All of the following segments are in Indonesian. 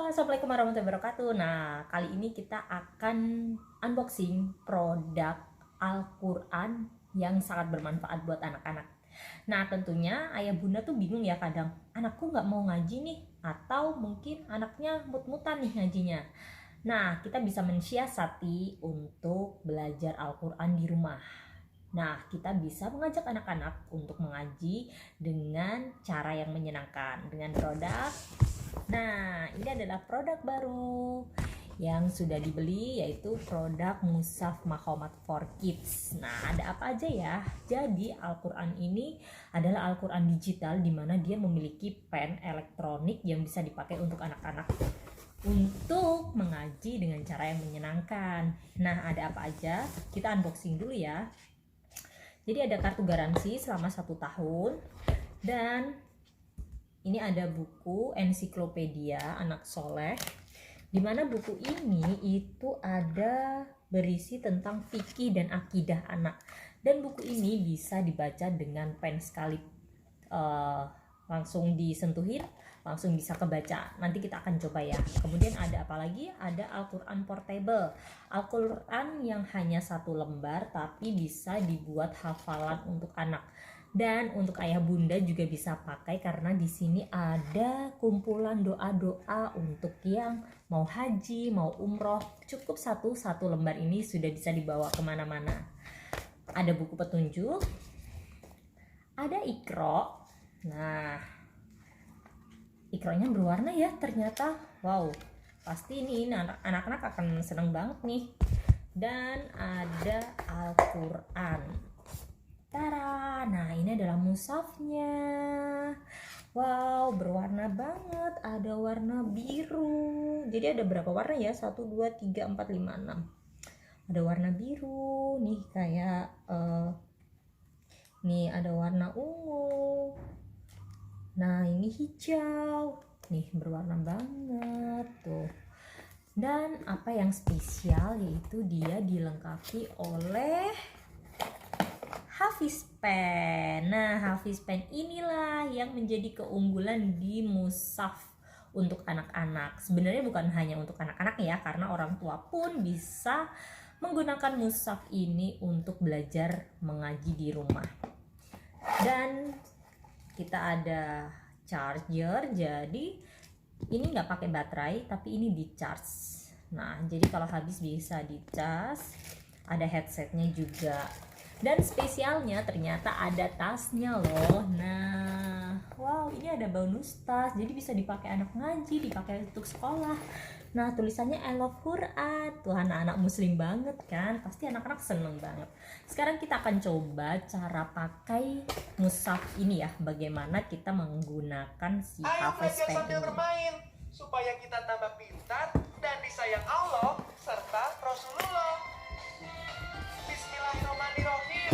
Assalamualaikum warahmatullahi wabarakatuh. Nah, kali ini kita akan unboxing produk Al-Quran yang sangat bermanfaat buat anak-anak. Nah, tentunya ayah bunda tuh bingung ya kadang, anakku nggak mau ngaji nih, atau mungkin anaknya mut-mutan nih ngajinya. Nah, kita bisa mensiasati untuk belajar Al-Quran di rumah. Nah, kita bisa mengajak anak-anak untuk mengaji dengan cara yang menyenangkan, dengan produk. Nah, ini adalah produk baru yang sudah dibeli, yaitu produk Mushaf Makhomat for Kids. Nah, ada apa aja ya? Jadi Al-Quran ini adalah Al-Quran digital, di mana dia memiliki pen elektronik yang bisa dipakai untuk anak-anak untuk mengaji dengan cara yang menyenangkan. Nah, ada apa aja? Kita unboxing dulu ya. Jadi ada kartu garansi selama 1 tahun, dan ini ada buku ensiklopedia anak soleh, di mana buku ini itu ada berisi tentang fikih dan akidah anak, dan buku ini bisa dibaca dengan pen sekali, langsung disentuhin langsung bisa kebaca. Nanti kita akan coba ya. Kemudian ada apa lagi? Ada Al-Quran Portable, Al-Quran yang hanya 1 lembar tapi bisa dibuat hafalan untuk anak. Dan untuk ayah bunda juga bisa pakai, karena di sini ada kumpulan doa-doa untuk yang mau haji, mau umroh. Cukup satu lembar ini sudah bisa dibawa kemana-mana. Ada buku petunjuk, ada Iqra. Nah, Iqra-nya berwarna ya ternyata. Wow, pasti ini anak-anak akan seneng banget nih. Dan ada Al-Quran. Tara, nah ini adalah mushafnya. Wow, berwarna banget. Ada warna biru. Jadi ada berapa warna ya? 1, 2, 3, 4, 5, 6. Ada warna biru nih, kayak nih ada warna ungu. Nah, ini hijau. Nih, berwarna banget tuh. Dan apa yang spesial yaitu dia dilengkapi oleh Hafiz Pen. Nah, Hafiz Pen inilah yang menjadi keunggulan di mushaf untuk anak-anak. Sebenarnya bukan hanya untuk anak-anak ya, karena orang tua pun bisa menggunakan mushaf ini untuk belajar mengaji di rumah. Dan kita ada charger, jadi ini nggak pakai baterai tapi ini di charge. Nah, jadi kalau habis bisa di charge. Ada headsetnya juga, dan spesialnya ternyata ada tasnya loh. Nah, wow, ini ada bonus tas, jadi bisa dipakai anak ngaji, dipakai untuk sekolah. Nah, tulisannya I love Quran. Tuh, anak-anak muslim banget kan, pasti anak-anak seneng banget. Sekarang kita akan coba cara pakai mushaf ini ya, bagaimana kita menggunakan si Hafiz Pen sambil ini. bermain supaya kita tambah pintar dan disayang Allah serta Rasulullah. Bismillahirrahmanirrahim.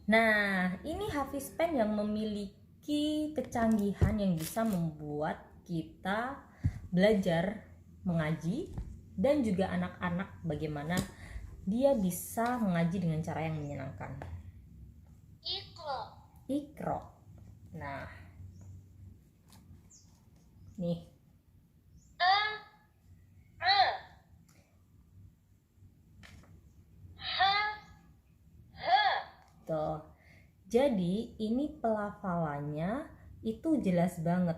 Nah, ini Hafiz Pen yang memiliki kecanggihan yang bisa membuat kita belajar mengaji, dan juga anak-anak bagaimana dia bisa mengaji dengan cara yang menyenangkan. Iqra. Nah, nih. Tuh. Jadi ini pelafalannya itu jelas banget.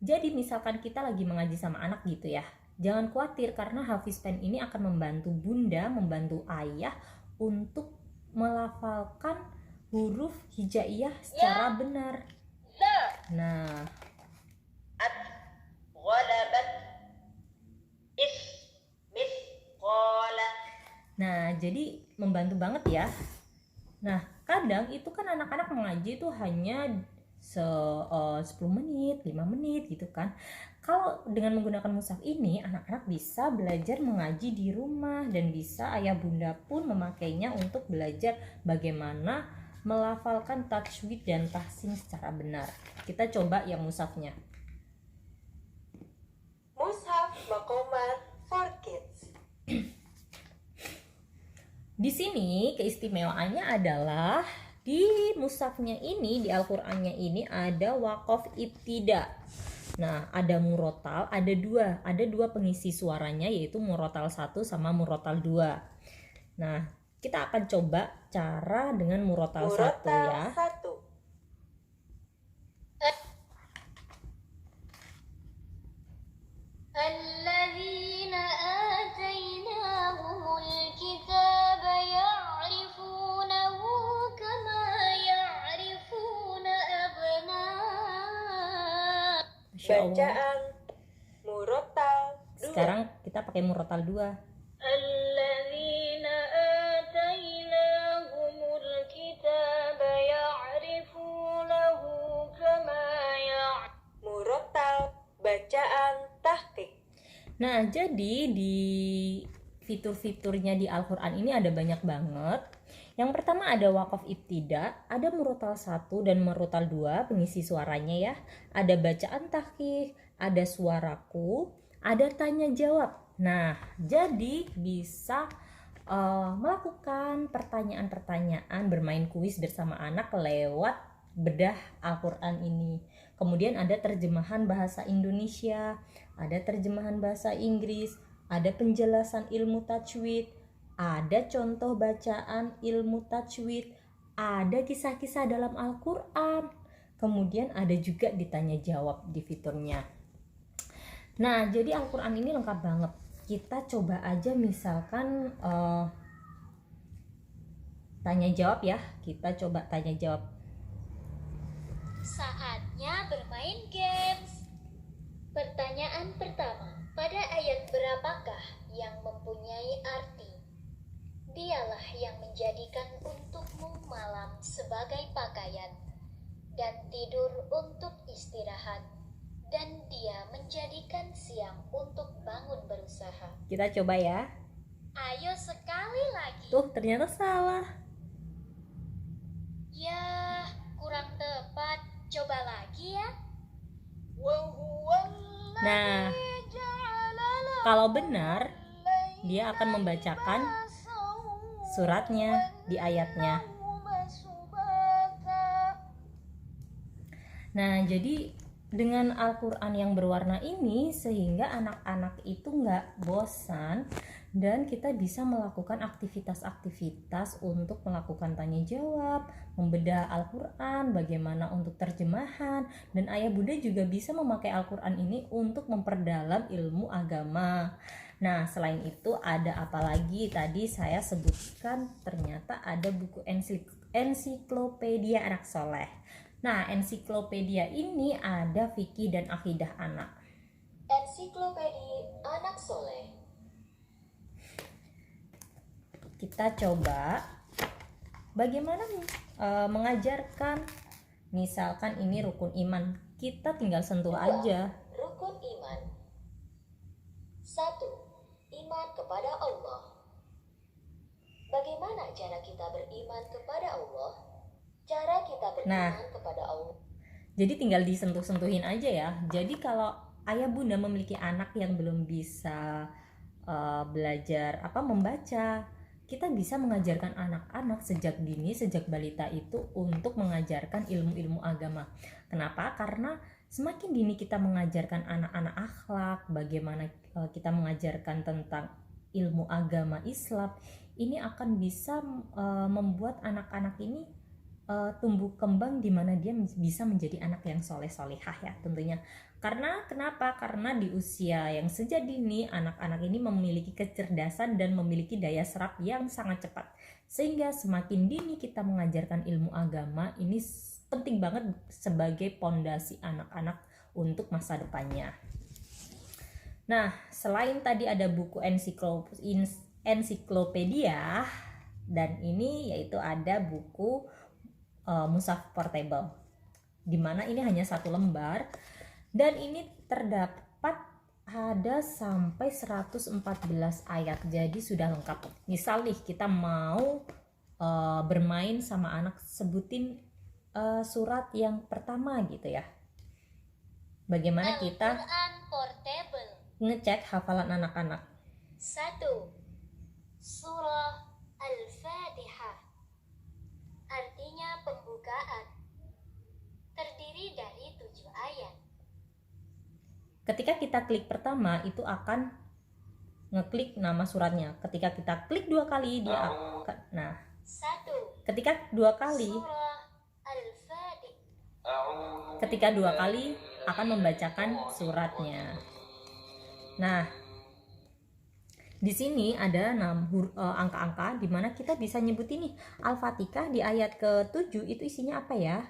Jadi misalkan kita lagi mengaji sama anak gitu ya, jangan khawatir, karena Hafiz Pen ini akan membantu bunda, membantu ayah untuk melafalkan huruf hijaiyah secara benar. Nah, jadi membantu banget ya. Nah, kadang itu kan anak-anak mengaji itu hanya 10 menit, 5 menit gitu kan. Kalau dengan menggunakan mushaf ini, anak-anak bisa belajar mengaji di rumah, dan bisa ayah bunda pun memakainya untuk belajar bagaimana melafalkan tajwid dan tahsin secara benar. Kita coba ya mushafnya. Mushaf Makhomat for Kids. Di sini keistimewaannya adalah di mushafnya ini, di Al-Qur'annya ini ada waqaf ibtida. Nah, ada murotal, ada dua pengisi suaranya, yaitu murotal 1 sama murotal 2. Nah, kita akan coba cara dengan murotal 1 ya. Satu. الذين آتيناهم الكتاب يعرفونه كما يعرفون أبناءهم. Masya Allah. Bacaan murotal 2. Sekarang kita pakai murotal 2. الذين آتيناهم الكتاب يعرفونه كما يعرفون. Murotal bacaan tahqiq. Nah, jadi di fitur-fiturnya di Al-Qur'an ini ada banyak banget. Yang pertama ada waqaf ibtida, ada murotal 1 dan murotal 2 pengisi suaranya ya. Ada bacaan tahqiq, ada suaraku, ada tanya jawab. Nah, jadi bisa melakukan pertanyaan-pertanyaan, bermain kuis bersama anak lewat bedah Al-Qur'an ini. Kemudian ada terjemahan bahasa Indonesia, ada terjemahan bahasa Inggris, ada penjelasan ilmu tajwid, ada contoh bacaan ilmu tajwid, ada kisah-kisah dalam Al-Qur'an. Kemudian ada juga ditanya jawab di fiturnya. Nah, jadi Al-Qur'an ini lengkap banget. Kita coba aja misalkan tanya jawab ya. Kita coba tanya jawab. Saatnya bermain games. Pertanyaan pertama, pada ayat berapakah yang mempunyai arti? Dialah yang menjadikan untukmu malam sebagai pakaian dan tidur untuk istirahat, dan Dia menjadikan siang untuk bangun berusaha. Kita coba ya. Ayo sekali lagi. Tuh, ternyata salah. Ya, kurang tepat. Coba lagi ya. Nah, kalau benar, dia akan membacakan suratnya di ayatnya. Nah, jadi dengan Al-Qur'an yang berwarna ini sehingga anak-anak itu nggak bosan dan kita bisa melakukan aktivitas-aktivitas untuk melakukan tanya jawab, membedah Al-Qur'an, bagaimana untuk terjemahan, dan ayah bunda juga bisa memakai Al-Qur'an ini untuk memperdalam ilmu agama. Nah, selain itu ada apa lagi? Tadi saya sebutkan ternyata ada buku ensiklopedia anak soleh. Nah, ensiklopedia ini ada fikih dan akidah anak. Ensiklopedia Anak Soleh. Kita coba bagaimana mengajarkan, misalkan ini rukun iman, kita tinggal sentuh aja. Rukun iman. 1. Iman kepada Allah. Bagaimana cara kita beriman kepada Allah? Cara kita beriman kepada Allah. Jadi tinggal disentuh-sentuhin aja ya. Jadi kalau ayah bunda memiliki anak yang belum bisa belajar membaca, kita bisa mengajarkan anak-anak sejak dini, sejak balita itu untuk mengajarkan ilmu-ilmu agama. Kenapa? Karena semakin dini kita mengajarkan anak-anak akhlak, bagaimana kita mengajarkan tentang ilmu agama Islam, ini akan bisa membuat anak-anak ini tumbuh kembang di mana dia bisa menjadi anak yang soleh-solehah ya tentunya. Karena kenapa? Karena di usia yang sejak dini anak-anak ini memiliki kecerdasan dan memiliki daya serap yang sangat cepat. Sehingga semakin dini kita mengajarkan ilmu agama ini penting banget sebagai pondasi anak-anak untuk masa depannya. Nah, selain tadi ada buku ensiklopedia dan ini yaitu ada buku mushaf portable, dimana ini hanya satu lembar dan ini terdapat ada sampai 114 ayat, jadi sudah lengkap. Misal nih kita mau bermain sama anak, sebutin surat yang pertama gitu ya. Bagaimana kita ngecek hafalan anak-anak? 1. Surah Al-Fatihah. pembukaan. Terdiri dari 7 ayat. Ketika kita klik pertama itu akan ngeklik nama suratnya. Ketika kita klik 2 kali dia akan, nah 1. ketika 2 kali Surah Al-Fatih. ketika 2 kali akan membacakan suratnya. Nah, di sini ada angka-angka di mana kita bisa nyebut ini. Al-Fatihah di ayat ke-7 itu isinya apa ya?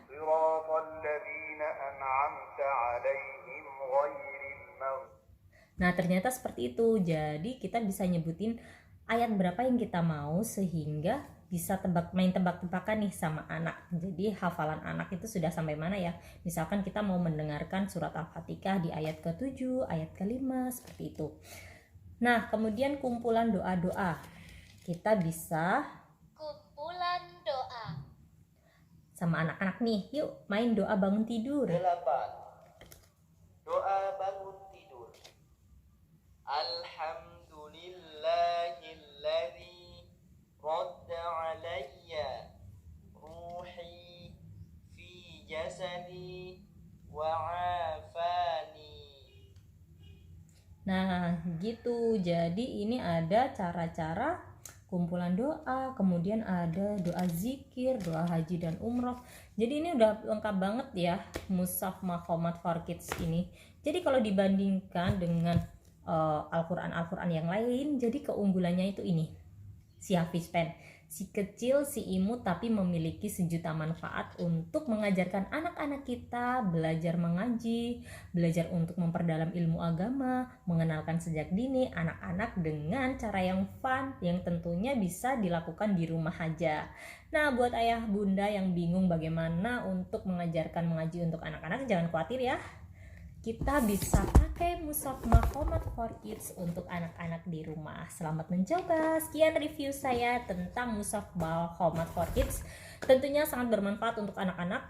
Nah, ternyata seperti itu. Jadi kita bisa nyebutin ayat berapa yang kita mau sehingga bisa main tebak-tebakan nih sama anak. Jadi hafalan anak itu sudah sampai mana ya? Misalkan kita mau mendengarkan surat Al-Fatihah di ayat ke-7, ayat ke-5, seperti itu. Nah, kemudian kumpulan doa-doa. Kita bisa Kumpulan doa. sama anak-anak nih, yuk main doa bangun tidur. 8. Doa bangun tidur. Alhamdulillahilladzi radda alayya ruhi fi jasadi wa afani. Nah, gitu. Jadi ini ada cara-cara kumpulan doa, kemudian ada doa zikir, doa haji dan umroh. Jadi ini udah lengkap banget ya Mushaf Maqamat for Kids ini. Jadi kalau dibandingkan dengan Al-Quran yang lain, jadi keunggulannya itu ini, si Hafiz Pen, si kecil, si imut, tapi memiliki sejuta manfaat untuk mengajarkan anak-anak kita belajar mengaji, belajar untuk memperdalam ilmu agama, mengenalkan sejak dini anak-anak dengan cara yang fun, yang tentunya bisa dilakukan di rumah aja. Nah, buat ayah bunda yang bingung bagaimana untuk mengajarkan mengaji untuk anak-anak, jangan khawatir ya. Kita bisa pakai Mushaf Maqamat for Kids untuk anak-anak di rumah. Selamat mencoba. Sekian review saya tentang Mushaf Maqamat for Kids. Tentunya sangat bermanfaat untuk anak-anak.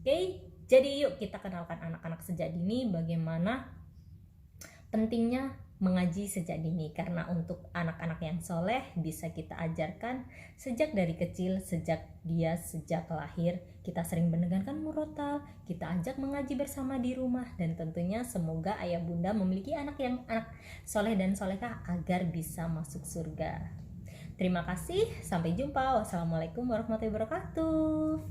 Oke, jadi yuk kita kenalkan anak-anak sejak dini bagaimana pentingnya mengaji sejak dini. Karena untuk anak-anak yang soleh bisa kita ajarkan sejak dari kecil, sejak lahir. Kita sering mendengarkan murotal, kita ajak mengaji bersama di rumah, dan tentunya semoga ayah bunda memiliki anak soleh dan solehah agar bisa masuk surga. Terima kasih, sampai jumpa. Wassalamualaikum warahmatullahi wabarakatuh.